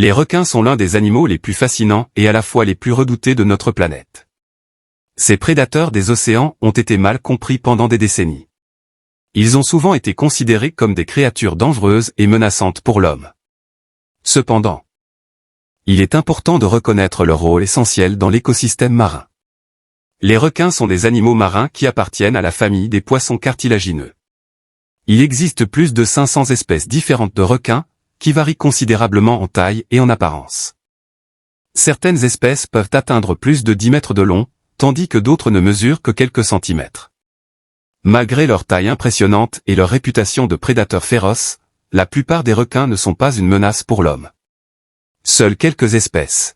Les requins sont l'un des animaux les plus fascinants et à la fois les plus redoutés de notre planète. Ces prédateurs des océans ont été mal compris pendant des décennies. Ils ont souvent été considérés comme des créatures dangereuses et menaçantes pour l'homme. Cependant, il est important de reconnaître leur rôle essentiel dans l'écosystème marin. Les requins sont des animaux marins qui appartiennent à la famille des poissons cartilagineux. Il existe plus de 500 espèces différentes de requins, qui varient considérablement en taille et en apparence. Certaines espèces peuvent atteindre plus de 10 mètres de long, tandis que d'autres ne mesurent que quelques centimètres. Malgré leur taille impressionnante et leur réputation de prédateurs féroces, la plupart des requins ne sont pas une menace pour l'homme. Seules quelques espèces,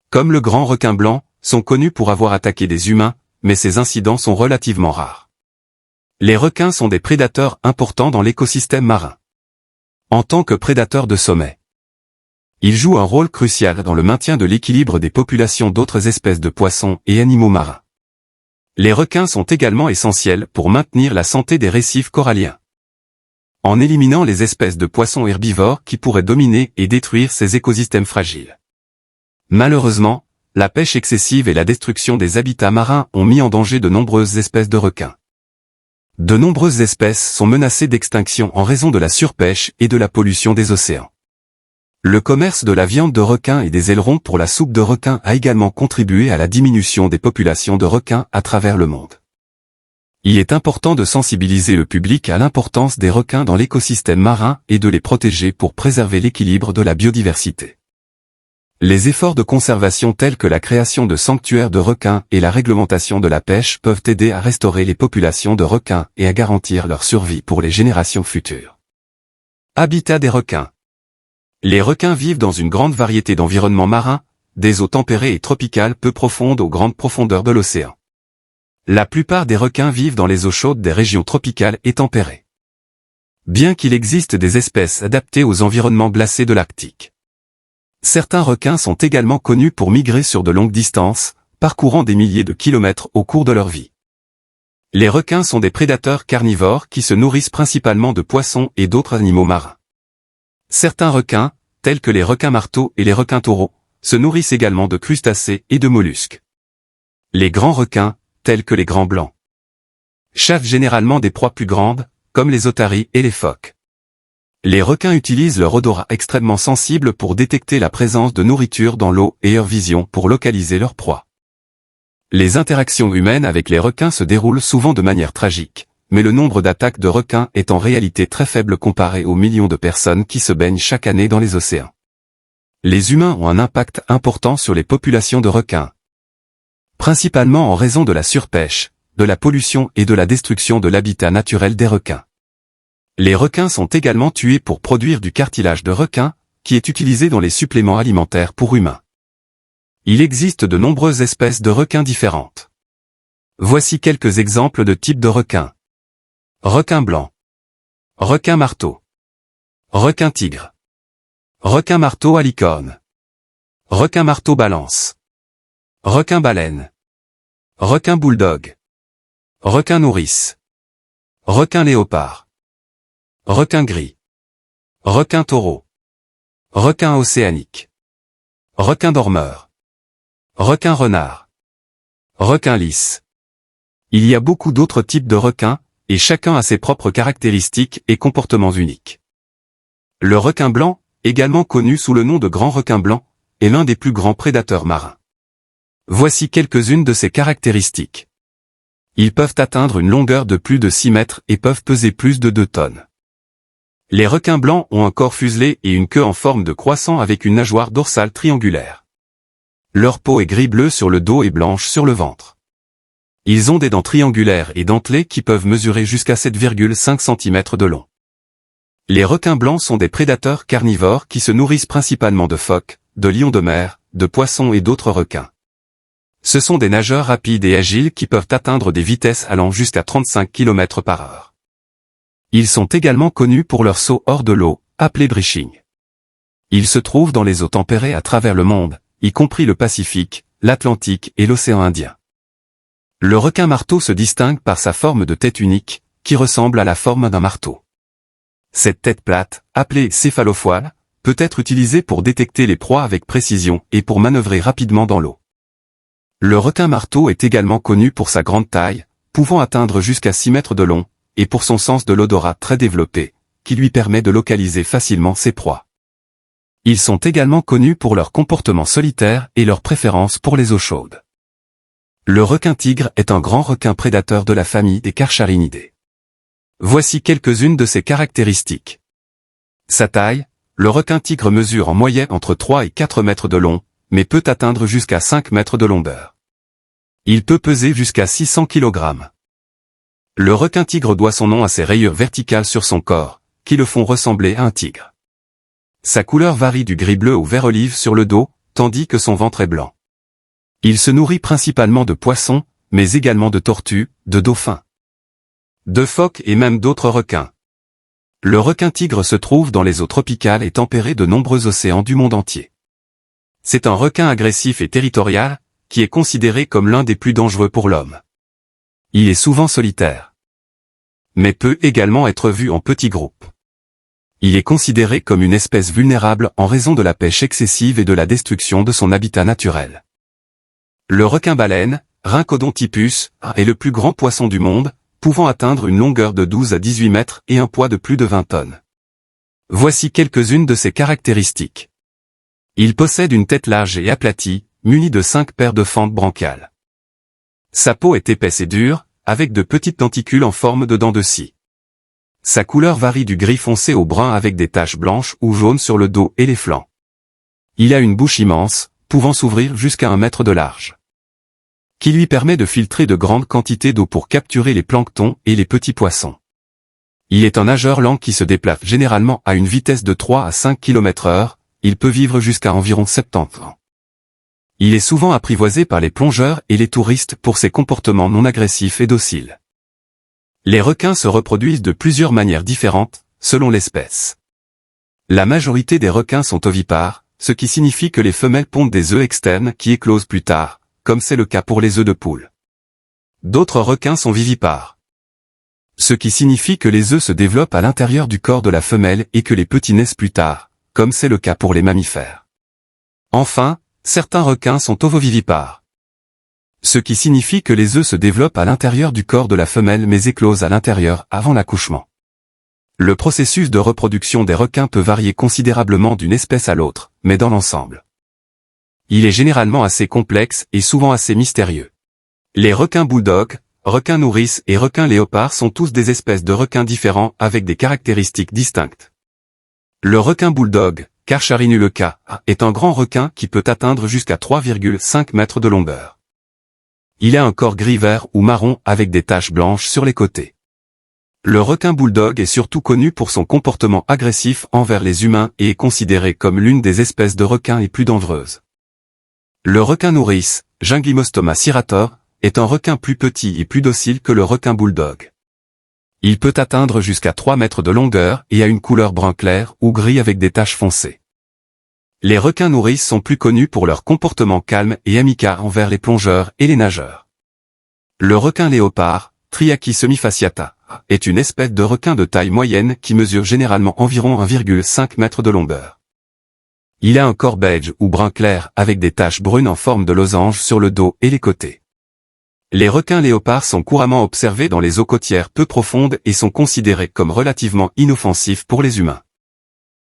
comme le grand requin blanc, sont connus pour avoir attaqué des humains, mais ces incidents sont relativement rares. Les requins sont des prédateurs importants dans l'écosystème marin. En tant que prédateurs de sommet, ils jouent un rôle crucial dans le maintien de l'équilibre des populations d'autres espèces de poissons et animaux marins. Les requins sont également essentiels pour maintenir la santé des récifs coralliens, en éliminant les espèces de poissons herbivores qui pourraient dominer et détruire ces écosystèmes fragiles. Malheureusement, la pêche excessive et la destruction des habitats marins ont mis en danger de nombreuses espèces de requins. De nombreuses espèces sont menacées d'extinction en raison de la surpêche et de la pollution des océans. Le commerce de la viande de requin et des ailerons pour la soupe de requin a également contribué à la diminution des populations de requins à travers le monde. Il est important de sensibiliser le public à l'importance des requins dans l'écosystème marin et de les protéger pour préserver l'équilibre de la biodiversité. Les efforts de conservation tels que la création de sanctuaires de requins et la réglementation de la pêche peuvent aider à restaurer les populations de requins et à garantir leur survie pour les générations futures. Habitat des requins. Les requins vivent dans une grande variété d'environnements marins, des eaux tempérées et tropicales peu profondes aux grandes profondeurs de l'océan. La plupart des requins vivent dans les eaux chaudes des régions tropicales et tempérées. Bien qu'il existe des espèces adaptées aux environnements glacés de l'Arctique. Certains requins sont également connus pour migrer sur de longues distances, parcourant des milliers de kilomètres au cours de leur vie. Les requins sont des prédateurs carnivores qui se nourrissent principalement de poissons et d'autres animaux marins. Certains requins, tels que les requins marteaux et les requins taureaux, se nourrissent également de crustacés et de mollusques. Les grands requins, tels que les grands blancs, chassent généralement des proies plus grandes, comme les otaries et les phoques. Les requins utilisent leur odorat extrêmement sensible pour détecter la présence de nourriture dans l'eau et leur vision pour localiser leur proie. Les interactions humaines avec les requins se déroulent souvent de manière tragique, mais le nombre d'attaques de requins est en réalité très faible comparé aux millions de personnes qui se baignent chaque année dans les océans. Les humains ont un impact important sur les populations de requins, principalement en raison de la surpêche, de la pollution et de la destruction de l'habitat naturel des requins. Les requins sont également tués pour produire du cartilage de requin, qui est utilisé dans les suppléments alimentaires pour humains. Il existe de nombreuses espèces de requins différentes. Voici quelques exemples de types de requins. Requin blanc. Requin marteau. Requin tigre. Requin marteau à licorne. Requin marteau balance. Requin baleine. Requin bulldog. Requin nourrice. Requin léopard. Requin gris. Requin taureau. Requin océanique. Requin dormeur. Requin renard. Requin lisse. Il y a beaucoup d'autres types de requins, et chacun a ses propres caractéristiques et comportements uniques. Le requin blanc, également connu sous le nom de grand requin blanc, est l'un des plus grands prédateurs marins. Voici quelques-unes de ses caractéristiques. Ils peuvent atteindre une longueur de plus de 6 mètres et peuvent peser plus de 2 tonnes. Les requins blancs ont un corps fuselé et une queue en forme de croissant avec une nageoire dorsale triangulaire. Leur peau est gris-bleu sur le dos et blanche sur le ventre. Ils ont des dents triangulaires et dentelées qui peuvent mesurer jusqu'à 7,5 cm de long. Les requins blancs sont des prédateurs carnivores qui se nourrissent principalement de phoques, de lions de mer, de poissons et d'autres requins. Ce sont des nageurs rapides et agiles qui peuvent atteindre des vitesses allant jusqu'à 35 km/h. Ils sont également connus pour leur saut hors de l'eau, appelé breaching. Ils se trouvent dans les eaux tempérées à travers le monde, y compris le Pacifique, l'Atlantique et l'océan Indien. Le requin marteau se distingue par sa forme de tête unique, qui ressemble à la forme d'un marteau. Cette tête plate, appelée céphalofoile, peut être utilisé pour détecter les proies avec précision et pour manœuvrer rapidement dans l'eau. Le requin marteau est également connu pour sa grande taille, pouvant atteindre jusqu'à 6 mètres de long, et pour son sens de l'odorat très développé, qui lui permet de localiser facilement ses proies. Ils sont également connus pour leur comportement solitaire et leur préférence pour les eaux chaudes. Le requin-tigre est un grand requin prédateur de la famille des Carcharinidae. Voici quelques-unes de ses caractéristiques. Sa taille, le requin-tigre mesure en moyenne entre 3 et 4 mètres de long, mais peut atteindre jusqu'à 5 mètres de longueur. Il peut peser jusqu'à 600 kg. Le requin-tigre doit son nom à ses rayures verticales sur son corps, qui le font ressembler à un tigre. Sa couleur varie du gris-bleu au vert olive sur le dos, tandis que son ventre est blanc. Il se nourrit principalement de poissons, mais également de tortues, de dauphins, de phoques et même d'autres requins. Le requin-tigre se trouve dans les eaux tropicales et tempérées de nombreux océans du monde entier. C'est un requin agressif et territorial, qui est considéré comme l'un des plus dangereux pour l'homme. Il est souvent solitaire, mais peut également être vu en petits groupes. Il est considéré comme une espèce vulnérable en raison de la pêche excessive et de la destruction de son habitat naturel. Le requin-baleine, Rhincodontypus, est le plus grand poisson du monde, pouvant atteindre une longueur de 12 à 18 mètres et un poids de plus de 20 tonnes. Voici quelques-unes de ses caractéristiques. Il possède une tête large et aplatie, munie de 5 paires de fentes branchiales. Sa peau est épaisse et dure, avec de petites tentacules en forme de dents de scie. Sa couleur varie du gris foncé au brun avec des taches blanches ou jaunes sur le dos et les flancs. Il a une bouche immense, pouvant s'ouvrir jusqu'à 1 mètre de large, qui lui permet de filtrer de grandes quantités d'eau pour capturer les planctons et les petits poissons. Il est un nageur lent qui se déplace généralement à une vitesse de 3 à 5 km/h, il peut vivre jusqu'à environ 70 ans. Il est souvent apprivoisé par les plongeurs et les touristes pour ses comportements non agressifs et dociles. Les requins se reproduisent de plusieurs manières différentes, selon l'espèce. La majorité des requins sont ovipares, ce qui signifie que les femelles pondent des œufs externes qui éclosent plus tard, comme c'est le cas pour les œufs de poule. D'autres requins sont vivipares, ce qui signifie que les œufs se développent à l'intérieur du corps de la femelle et que les petits naissent plus tard, comme c'est le cas pour les mammifères. Enfin, certains requins sont ovovivipares, ce qui signifie que les œufs se développent à l'intérieur du corps de la femelle mais éclosent à l'intérieur avant l'accouchement. Le processus de reproduction des requins peut varier considérablement d'une espèce à l'autre, mais dans l'ensemble, il est généralement assez complexe et souvent assez mystérieux. Les requins bulldogs, requins nourrices et requins léopards sont tous des espèces de requins différents avec des caractéristiques distinctes. Le requin bulldog, Carcharinuleka, est un grand requin qui peut atteindre jusqu'à 3,5 mètres de longueur. Il a un corps gris-vert ou marron avec des taches blanches sur les côtés. Le requin bulldog est surtout connu pour son comportement agressif envers les humains et est considéré comme l'une des espèces de requins les plus dangereuses. Le requin nourrice, Gymnimostoma cirator, est un requin plus petit et plus docile que le requin bulldog. Il peut atteindre jusqu'à 3 mètres de longueur et a une couleur brun clair ou gris avec des taches foncées. Les requins nourrices sont plus connus pour leur comportement calme et amical envers les plongeurs et les nageurs. Le requin léopard, Triachis semifasciata, est une espèce de requin de taille moyenne qui mesure généralement environ 1,5 mètre de longueur. Il a un corps beige ou brun clair avec des taches brunes en forme de losange sur le dos et les côtés. Les requins léopards sont couramment observés dans les eaux côtières peu profondes et sont considérés comme relativement inoffensifs pour les humains.